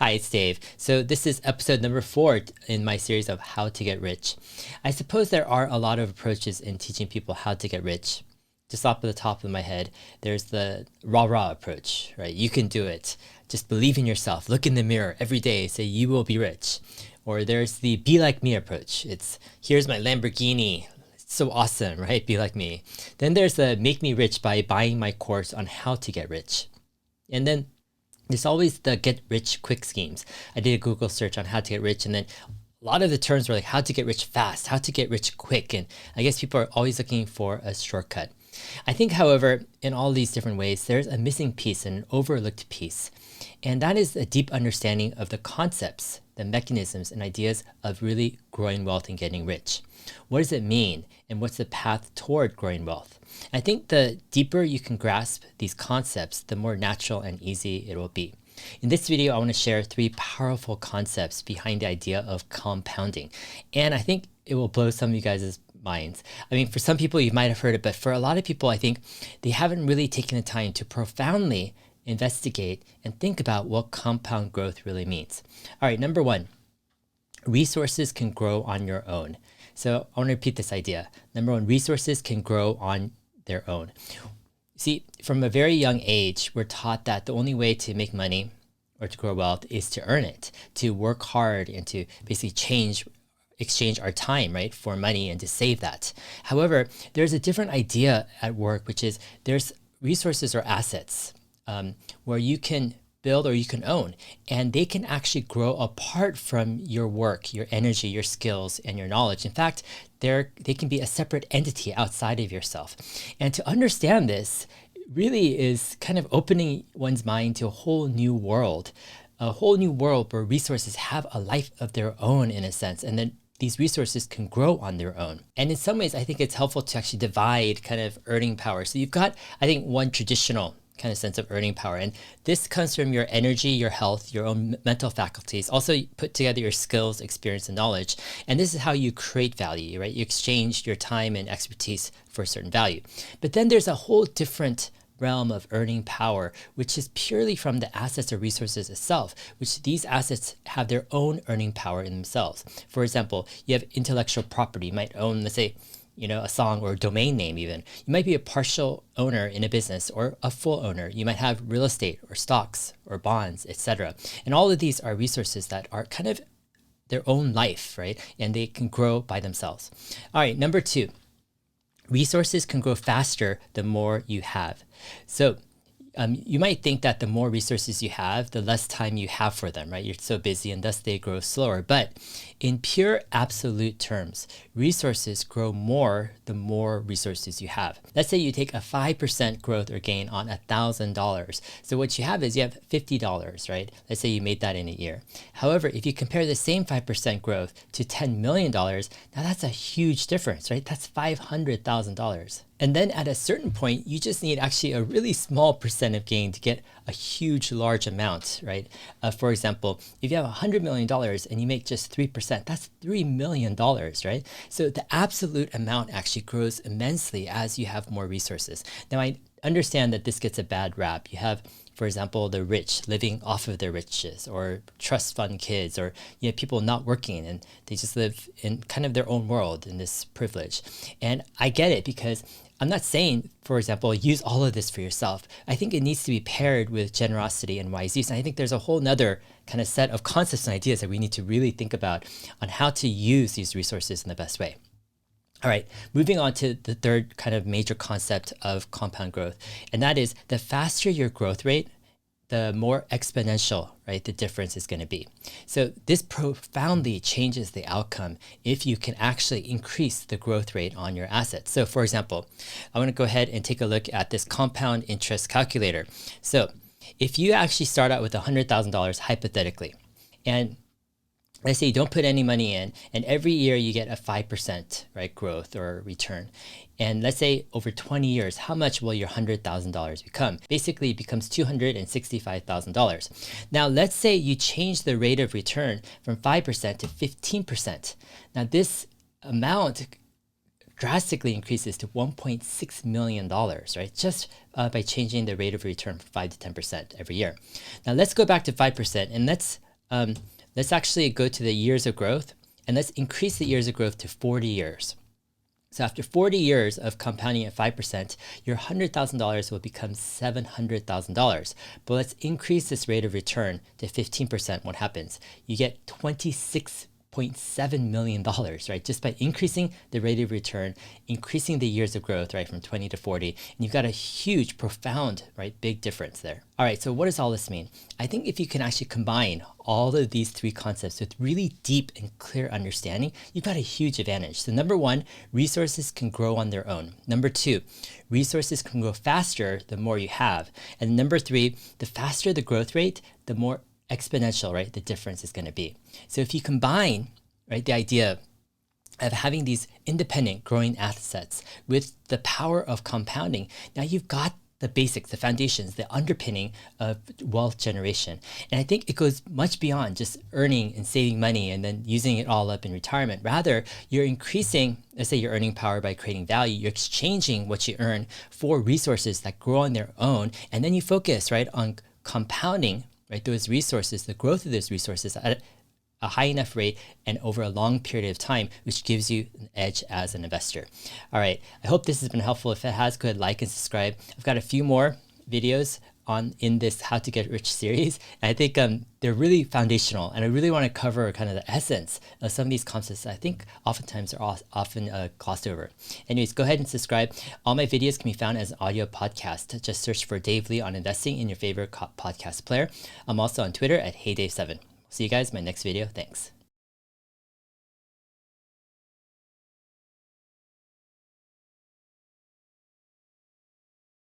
Hi, it's Dave. So this is episode number 4 in my series of how to get rich. I suppose there are a lot of approaches in teaching people how to get rich. Just off the top of my head, there's the rah-rah approach, right? You can do it. Just believe in yourself. Look in the mirror every day. Say you will be rich. Or there's the be like me approach. It's here's my Lamborghini. It's so awesome, right? Be like me. Then there's the make me rich by buying my course on how to get rich. And then there's always the get rich quick schemes. I did a Google search on how to get rich, and then a lot of the terms were like how to get rich fast, how to get rich quick. And I guess people are always looking for a shortcut. I think, however, in all these different ways, there's a missing piece, an overlooked piece. And that is a deep understanding of the concepts, the mechanisms, and ideas of really growing wealth and getting rich. What does it mean? And what's the path toward growing wealth? I think the deeper you can grasp these concepts, the more natural and easy it will be. In this video, I want to share 3 powerful concepts behind the idea of compounding. And I think it will blow some of you guys' minds. I mean, for some people, you might have heard it, but for a lot of people, I think they haven't really taken the time to profoundly investigate and think about what compound growth really means. All right, number 1, resources can grow on your own. So I want to repeat this idea. Number 1, resources can grow on their own. See, from a very young age, we're taught that the only way to make money or to grow wealth is to earn it, to work hard and to basically exchange our time, right, for money and to save that. However, there's a different idea at work, which is there's resources or assets where you can build or you can own, and they can actually grow apart from your work, your energy, your skills, and your knowledge. In fact, they can be a separate entity outside of yourself. And to understand this really is kind of opening one's mind to a whole new world where resources have a life of their own in a sense, and then these resources can grow on their own. And in some ways, I think it's helpful to actually divide kind of earning power. So you've got, I think, one traditional kind of sense of earning power. And this comes from your energy, your health, your own mental faculties. Also, you put together your skills, experience, and knowledge. And this is how you create value, right? You exchange your time and expertise for a certain value. But then there's a whole different realm of earning power, which is purely from the assets or resources itself, which these assets have their own earning power in themselves. For example, you have intellectual property. You might own, let's say, a song or a domain name even. You might be a partial owner in a business or a full owner. You might have real estate or stocks or bonds, etc. And all of these are resources that are kind of their own life, right? And they can grow by themselves. All right, number 2, resources can grow faster the more you have. So you might think that the more resources you have, the less time you have for them, right? You're so busy and thus they grow slower. But in pure absolute terms, resources grow more the more resources you have. Let's say you take a 5% growth or gain on $1,000. So what you have is you have $50, right? Let's say you made that in a year. However, if you compare the same 5% growth to $10 million, now that's a huge difference, right? That's $500,000. And then at a certain point, you just need actually a really small percent of gain to get a huge, large amount, right? For example, if you have $100 million and you make just 3%, that's $3 million, right? So the absolute amount actually grows immensely as you have more resources. Now, I understand that this gets a bad rap. You have, for example, the rich living off of their riches, or trust fund kids, or people not working and they just live in kind of their own world in this privilege. And I get it, because I'm not saying, for example, use all of this for yourself. I think it needs to be paired with generosity and wise use. And I think there's a whole nother kind of set of concepts and ideas that we need to really think about on how to use these resources in the best way. All right, moving on to the third kind of major concept of compound growth, and that is the faster your growth rate, the more exponential, right, the difference is going to be. So this profoundly changes the outcome if you can actually increase the growth rate on your assets. So for example, I want to go ahead and take a look at this compound interest calculator. So if you actually start out with $100,000 hypothetically, and let's say you don't put any money in, and every year you get a 5%, right, growth or return. And let's say over 20 years, how much will your $100,000 become? Basically, it becomes $265,000. Now, let's say you change the rate of return from 5% to 15%. Now, this amount drastically increases to $1.6 million, right? Just by changing the rate of return from 5 to 10% every year. Now, let's go back to 5% and let's let's actually go to the years of growth, and let's increase the years of growth to 40 years. So after 40 years of compounding at 5%, your $100,000 will become $700,000. But let's increase this rate of return to 15%. What happens? You get $26.7 million, right? Just by increasing the rate of return, increasing the years of growth, right, from 20 to 40, and you've got a huge, profound, right, big difference there. All right, so what does all this mean? I think if you can actually combine all of these three concepts with really deep and clear understanding, you've got a huge advantage. So number one, resources can grow on their own. Number two, resources can grow faster the more you have. And number three, the faster the growth rate, the more exponential, right, the difference is going to be. So if you combine, right, the idea of having these independent growing assets with the power of compounding, now you've got the basics, the foundations, the underpinning of wealth generation. And I think it goes much beyond just earning and saving money and then using it all up in retirement. Rather, you're increasing, let's say, your earning power by creating value. You're exchanging what you earn for resources that grow on their own. And then you focus, right, on compounding, right, those resources, the growth of those resources at a high enough rate and over a long period of time, which gives you an edge as an investor. All right, I hope this has been helpful. If it has, go ahead, like and subscribe. I've got a few more videos in this How to Get Rich series. And I think they're really foundational, and I really want to cover kind of the essence of some of these concepts that I think oftentimes are often glossed over. Anyways, go ahead and subscribe. All my videos can be found as an audio podcast. Just search for Dave Lee on investing in your favorite podcast player. I'm also on Twitter at HeyDave7. See you guys in my next video. Thanks.